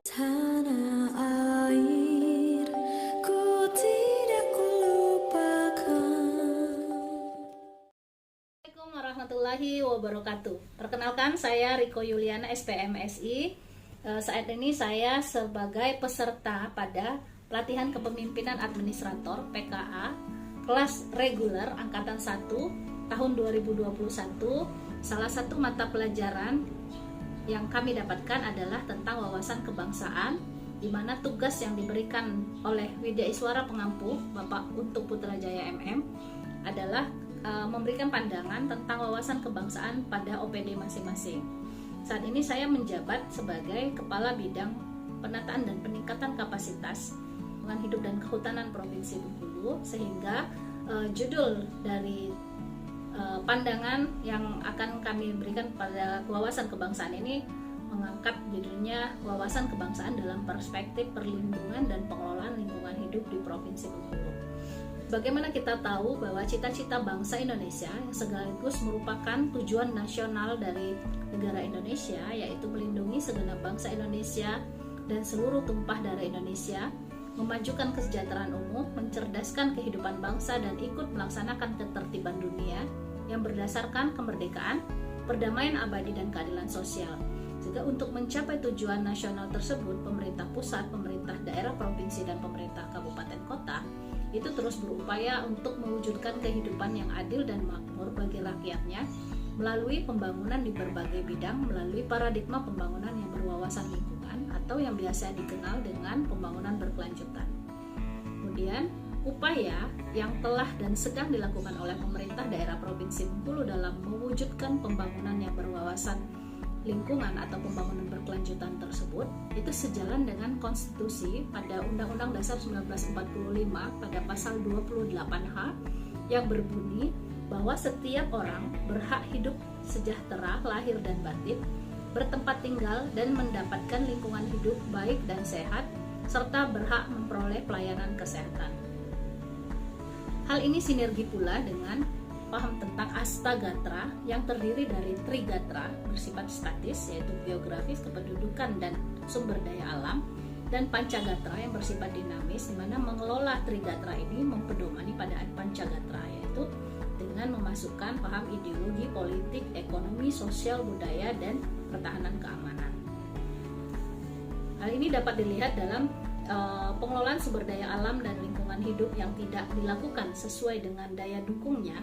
Tanah air, ku tidak lupakan. Assalamualaikum warahmatullahi wabarakatuh. Perkenalkan, saya Riko Yuliana, SPMSI. Saat ini saya sebagai peserta pada pelatihan kepemimpinan administrator PKA kelas reguler angkatan 1 tahun 2021. Salah satu mata pelajaran yang kami dapatkan adalah tentang wawasan kebangsaan, di mana tugas yang diberikan oleh Widya Iswara Pengampu Bapak untuk Putrajaya MM adalah memberikan pandangan tentang wawasan kebangsaan pada OPD masing-masing. Saat ini saya menjabat sebagai Kepala Bidang Penataan dan Peningkatan Kapasitas Lingkungan Hidup dan Kehutanan Provinsi Bengkulu, sehingga judul dari pandangan yang akan kami berikan pada wawasan kebangsaan ini mengangkat judulnya wawasan kebangsaan dalam perspektif perlindungan dan pengelolaan lingkungan hidup di Provinsi Bengkulu. Bagaimana kita tahu bahwa cita-cita bangsa Indonesia yang sekaligus merupakan tujuan nasional dari negara Indonesia, yaitu melindungi segenap bangsa Indonesia dan seluruh tumpah darah Indonesia, memajukan kesejahteraan umum, mencerdaskan kehidupan bangsa, dan ikut melaksanakan ketertiban dunia yang berdasarkan kemerdekaan, perdamaian abadi, dan keadilan sosial. Juga untuk mencapai tujuan nasional tersebut, pemerintah pusat, pemerintah daerah, provinsi, dan pemerintah kabupaten kota itu terus berupaya untuk mewujudkan kehidupan yang adil dan makmur bagi rakyatnya melalui pembangunan di berbagai bidang, melalui paradigma pembangunan yang berwawasan lingkungan atau yang biasa dikenal dengan pembangunan berkelanjutan. Kemudian, upaya yang telah dan sedang dilakukan oleh pemerintah daerah Provinsi Bengkulu dalam mewujudkan pembangunan yang berwawasan lingkungan atau pembangunan berkelanjutan tersebut itu sejalan dengan konstitusi pada Undang-Undang Dasar 1945 pada pasal 28H yang berbunyi bahwa setiap orang berhak hidup sejahtera lahir dan batin, bertempat tinggal dan mendapatkan lingkungan hidup baik dan sehat, serta berhak memperoleh pelayanan kesehatan. Hal ini sinergi pula dengan paham tentang Astagatra yang terdiri dari Trigatra bersifat statis, yaitu geografis, kependudukan, dan sumber daya alam, dan Pancagatra yang bersifat dinamis, di mana mengelola Trigatra ini mempedomani pada Pancagatra, yaitu dengan memasukkan paham ideologi, politik, ekonomi, sosial, budaya, dan pertahanan keamanan. Hal ini dapat dilihat dalam pengelolaan sumber daya alam dan lingkungan hidup yang tidak dilakukan sesuai dengan daya dukungnya,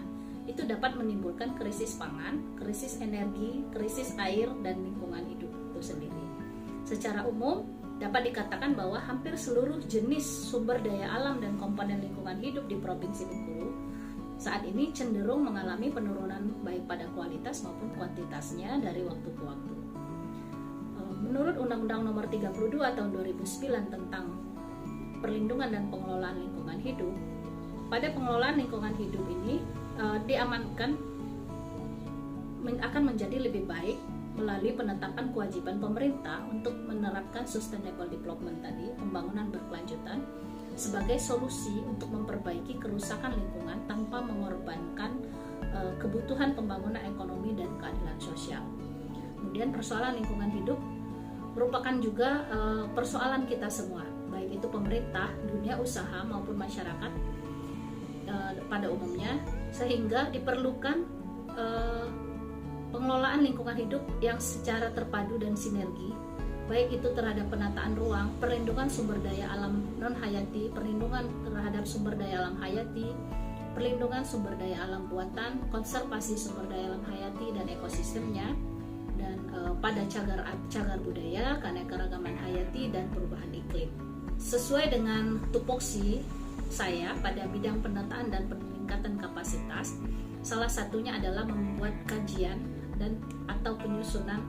itu dapat menimbulkan krisis pangan, krisis energi, krisis air, dan lingkungan hidup itu sendiri. Secara umum, dapat dikatakan bahwa hampir seluruh jenis sumber daya alam dan komponen lingkungan hidup di Provinsi Bengkulu saat ini cenderung mengalami penurunan baik pada kualitas maupun kuantitasnya dari waktu ke waktu. Menurut Undang-Undang Nomor 32 Tahun 2009 tentang perlindungan dan pengelolaan lingkungan hidup, pada pengelolaan lingkungan hidup ini diamankan akan menjadi lebih baik melalui penetapan kewajiban pemerintah untuk menerapkan sustainable development tadi, pembangunan berkelanjutan, sebagai solusi untuk memperbaiki kerusakan lingkungan tanpa mengorbankan kebutuhan pembangunan ekonomi dan keadilan sosial. Kemudian persoalan lingkungan hidup merupakan juga persoalan kita semua, baik itu pemerintah, dunia usaha, maupun masyarakat pada umumnya, sehingga diperlukan pengelolaan lingkungan hidup yang secara terpadu dan sinergi, baik itu terhadap penataan ruang, perlindungan sumber daya alam non-hayati, perlindungan terhadap sumber daya alam hayati, perlindungan sumber daya alam buatan, konservasi sumber daya alam hayati dan ekosistemnya, dan pada cagar budaya, keanekaragaman hayati, dan perubahan iklim. Sesuai dengan tupoksi saya pada bidang penataan dan peningkatan kapasitas, salah satunya adalah membuat kajian dan atau penyusunan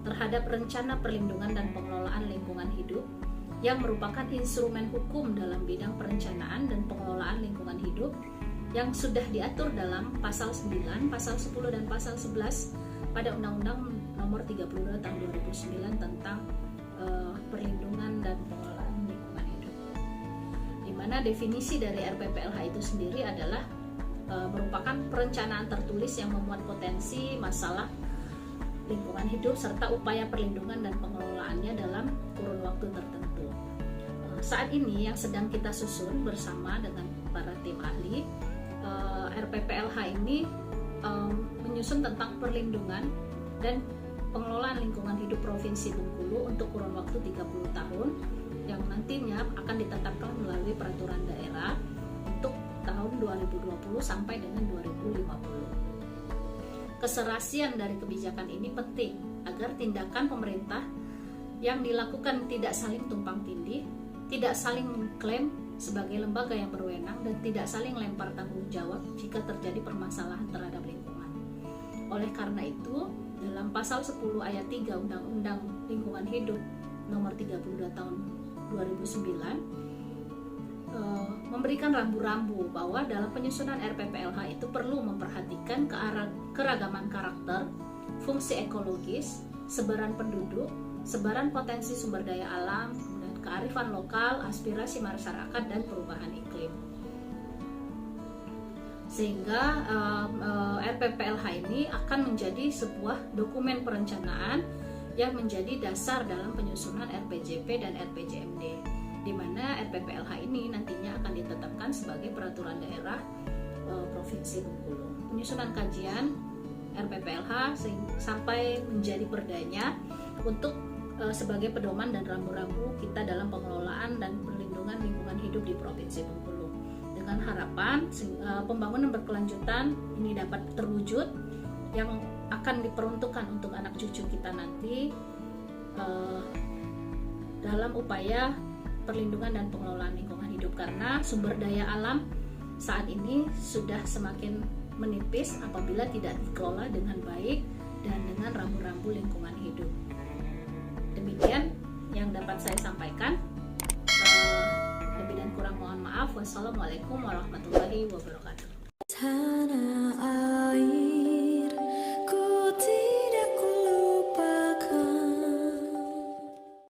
terhadap rencana perlindungan dan pengelolaan lingkungan hidup yang merupakan instrumen hukum dalam bidang perencanaan dan pengelolaan lingkungan hidup yang sudah diatur dalam pasal 9, pasal 10, dan pasal 11 pada Undang-Undang Nomor 32 Tahun 2009 tentang perlindungan dan pengelolaan lingkungan hidup. Di mana definisi dari RPPLH itu sendiri adalah merupakan perencanaan tertulis yang memuat potensi masalah lingkungan hidup serta upaya perlindungan dan pengelolaan pengelolaannya dalam kurun waktu tertentu. Saat ini yang sedang kita susun bersama dengan para tim ahli, RPPLH ini menyusun tentang perlindungan dan pengelolaan lingkungan hidup Provinsi Bengkulu untuk kurun waktu 30 tahun yang nantinya akan ditetapkan melalui peraturan daerah untuk tahun 2020 sampai dengan 2050. Keserasian dari kebijakan ini penting agar tindakan pemerintah yang dilakukan tidak saling tumpang tindih, tidak saling mengklaim sebagai lembaga yang berwenang, dan tidak saling lempar tanggung jawab jika terjadi permasalahan terhadap lingkungan. Oleh karena itu, dalam pasal 10 ayat 3 Undang-Undang Lingkungan Hidup nomor 32 tahun 2009 memberikan rambu-rambu bahwa dalam penyusunan RPPLH itu perlu memperhatikan keragaman karakter, fungsi ekologis, sebaran penduduk, sebaran potensi sumber daya alam, dan kearifan lokal, aspirasi masyarakat, dan perubahan iklim. Sehingga RPPLH ini akan menjadi sebuah dokumen perencanaan yang menjadi dasar dalam penyusunan RPJP dan RPJMD, di mana RPPLH ini nantinya akan ditetapkan sebagai peraturan daerah Provinsi Bengkulu. Penyusunan kajian RPPLH sampai menjadi perdanya untuk sebagai pedoman dan rambu-rambu kita dalam pengelolaan dan perlindungan lingkungan hidup di Provinsi Bengkulu. Dengan harapan pembangunan berkelanjutan ini dapat terwujud yang akan diperuntukkan untuk anak cucu kita nanti dalam upaya perlindungan dan pengelolaan lingkungan hidup, karena sumber daya alam saat ini sudah semakin menipis apabila tidak dikelola dengan baik dan dengan rambu-rambu lingkungan hidup. Demikian yang dapat saya sampaikan. Lebih dan kurang mohon maaf. Wassalamualaikum warahmatullahi wabarakatuh.